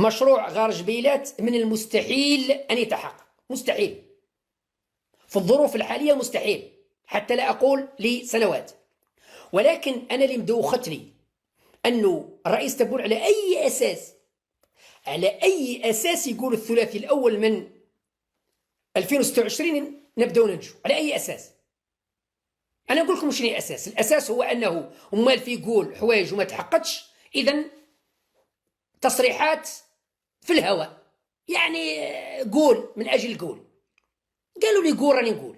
مشروع غار جبيلات من المستحيل أن يتحقق، مستحيل في الظروف الحالية، مستحيل حتى لا أقول لسنوات. ولكن أنا اللي مدوختني أنه الرئيس تبون على أي أساس يقول الثلاثي الأول من 2026 نبدأ ننجو، على أي أساس؟ أنا أقول لكم شنو الأساس. الأساس هو أنه أمال في يقول حوايج وما تحققش، إذن تصريحات في الهواء، يعني قول من أجل قول. قالوا لي قول راني نقول،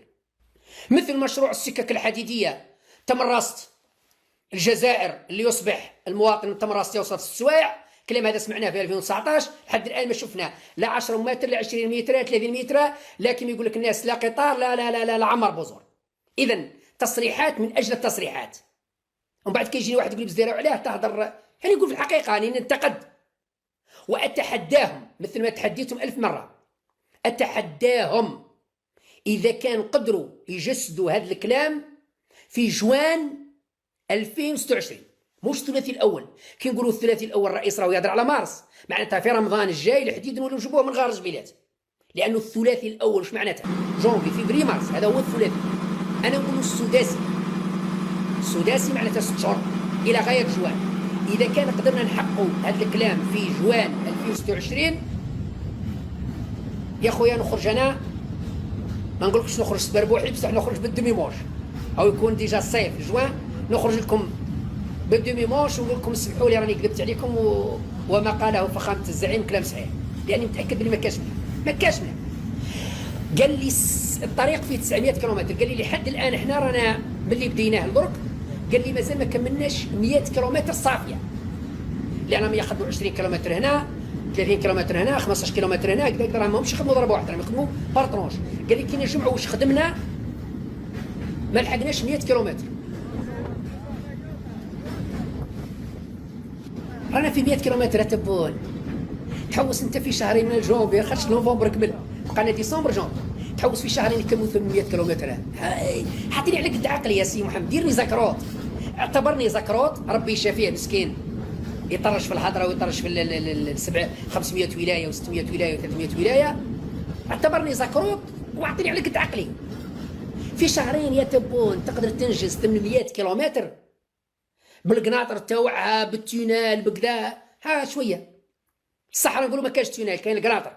مثل مشروع السكك الحديدية تمرست الجزائر اللي يصبح المواطن من تمرست يوصل في السوايع، كلام هذا سمعناه في 2019 لحد الآن ما شفنا لا 10 متر لا 20 متر لا 30 متر، لكن يقول لك الناس لا قطار لا لا لا لا, لا عمر بوزور. إذن تصريحات من أجل التصريحات، ومن بعد كيجيني واحد يقول بزيرو عليه تهضر، يعني يقول في الحقيقة أني ننتقد وأتحداهم مثل ما تحديتهم 1000 مرة، أتحداهم إذا كان قدروا يجسدوا هذا الكلام في جوان 2026، مش الثلاثي الأول. كي نقولوا الثلاثي الأول الرئيس راهو يهضر على مارس، معناتها في رمضان الجاي الحديد نولوا نجيبوه من غار جبيلات، لأنه الثلاثي الأول واش معناتها؟ جونفي فيفري مارس، هذا هو الثلاثي. أنا نقول السداسي، السداسي معناتها 6 شهور إلى غاية جوان. إذا كان قدرنا نحققوا هذا الكلام في جوان 2026 يا خويا نخرج أنا، ما نقولكش نخرج سبربوحي بصح نخرج بالدمي موش، أو يكون ديجا الصيف جوان نخرج لكم بالدمي موش ونقول لكم سمحوا لي راني كذبت عليكم وما قاله فخامة الزعيم كلام صحيح، لأني متأكد بلي ما كاش منها. قال لي الطريق فيه 900 كيلومتر، قال لي لحد الآن احنا رانا ملي بديناه البرك، قال لي مازال ما كملناش 100 كيلومتر صافية، لأنهم ياخذوا 20 كيلومتر هنا 30 كيلومتر هنا 15 كيلومتر هنا هكذا، راهم ماهمش يخدموا ضربة واحدة، راهم يخدموا بارطونج. قال لي كي نجمعوا واش خدمنا ما لحقناش 100 كيلومتر، رانا في 100 كيلومتر تبون. تحوس انت في شهرين من الجونفي، خرج نوفمبر كمل بقى لنا ديسمبر جونفي، تحوس في شهرين نكملوا 800 كيلومتر. حاطيني على قد عقلي يا سي محمد، ديرني زكروت، اعتبرني زكروت، ربي يشافيه مسكين يطرش في الحضره ويطرش في 500 ولايه و600 ولايه و300 ولايه، اعتبرني زكروت واعطيني على قد عقلي. في شهرين يا تبون تقدر تنجز 800 كيلومتر بالقناطر تاوعها بالتونال بكذا، ها شويه. الصحراء نقولوا ما كاينش تونال، كاين القناطر،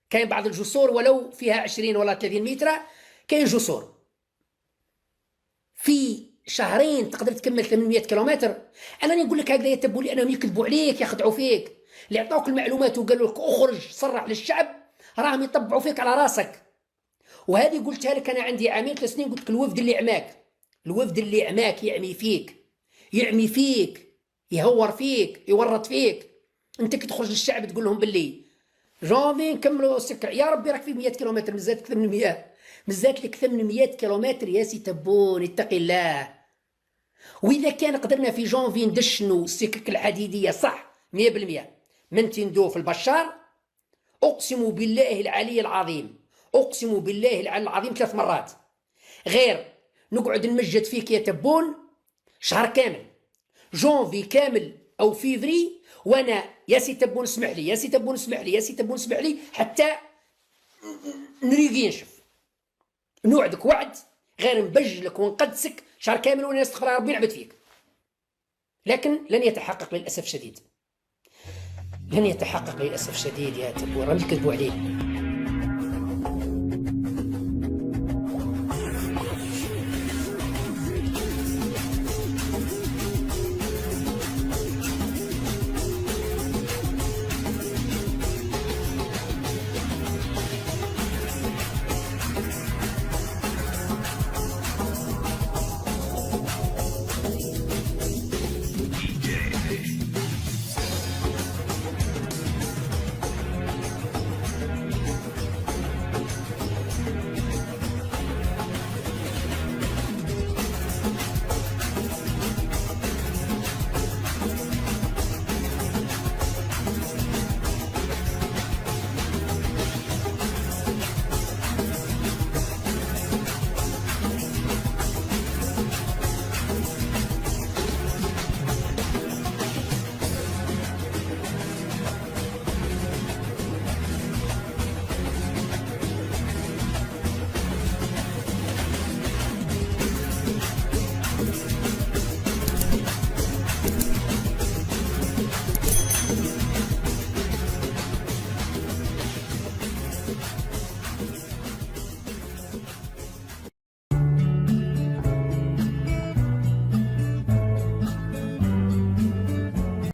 كاين بعض الجسور ولو فيها 20 ولا 30 متر، كاين جسور. في شهرين تقدر تكمل 800 كيلومتر. انا نقول لك هكذا يتبوا لي انهم يكذبوا عليك، يخدعوا فيك، اللي عطاوك المعلومات وقالوا لك اخرج صرح للشعب راهم يطبعوا فيك على راسك. وهذه قلتها لك انا عندي عامين 3 سنين، قلت لك الوفد اللي عماك، الوفد اللي عماك يعمي فيك يهور فيك يورط فيك. انت كي تخرج للشعب تقول لهم باللي جونفي نكملوا السكه، يا ربي راك في 100 كيلومتر مزات لك 800، مزات لك 800 كيلومتر يا سي تبون اتقي الله. واذا كان قدرنا في جونفي ندشنوا السكك الحديديه صح 100% من تندو في البشار، اقسم بالله العلي العظيم، اقسم بالله العلي العظيم 3 مرات غير نقعد نمجد فيك يا تبون شهر كامل، جونفي كامل او فيفري، وانا يا سي تبون اسمح لي يا سي تبون اسمح لي يا سي تبون اسمح لي حتى نريقي نشوف، نوعدك وعد غير نبجلك ونقدسك شهر كامل والناس تخرى ربي نعبد فيك. لكن لن يتحقق للاسف شديد، لن يتحقق للاسف شديد يا تبون، راهم يكذبوا عليك.